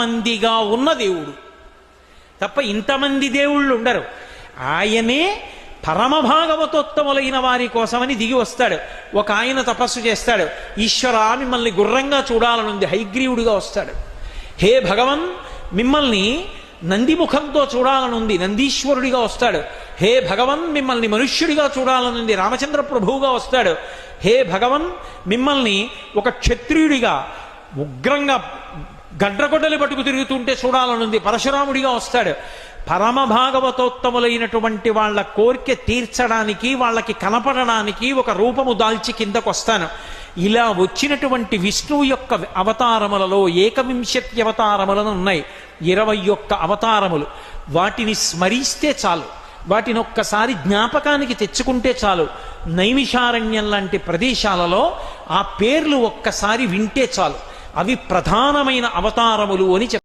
మందిగా ఉన్న దేవుడు తప్ప ఇంతమంది దేవుళ్ళు ఉండరు. ఆయనే పరమభాగవతోత్తములైన వారి కోసమని దిగి వస్తాడు. ఒక ఆయన తపస్సు చేస్తాడు, ఈశ్వరా మిమ్మల్ని గుర్రంగా చూడాలనుంది, హైగ్రీవుడిగా వస్తాడు. హే భగవన్ మిమ్మల్ని నందిముఖంతో చూడాలనుంది, నందీశ్వరుడిగా వస్తాడు. హే భగవన్ మిమ్మల్ని మనుష్యుడిగా చూడాలనుంది, రామచంద్ర ప్రభువుగా వస్తాడు. హే భగవన్ మిమ్మల్ని ఒక క్షత్రియుడిగా ఉగ్రంగా గడ్రగొడ్డలి పట్టుకు తిరుగుతుంటే చూడాలనుంది, పరశురాముడిగా వస్తాడు. పరమభాగవతోత్తములైనటువంటి వాళ్ళ కోరిక తీర్చడానికి, వాళ్ళకి కనపడడానికి ఒక రూపము దాల్చి కిందకొస్తాను. ఇలా వచ్చినటువంటి విష్ణువు యొక్క అవతారములలో 21 అవతారములను ఉన్నాయి, 21 అవతారములు. వాటిని స్మరిస్తే చాలు, వాటిని ఒక్కసారి జ్ఞాపకానికి తెచ్చుకుంటే చాలు. నైమిషారణ్యం లాంటి ప్రదేశాలలో ఆ పేర్లు ఒక్కసారి వింటే చాలు, అవి ప్రధానమైన అవతారములు అని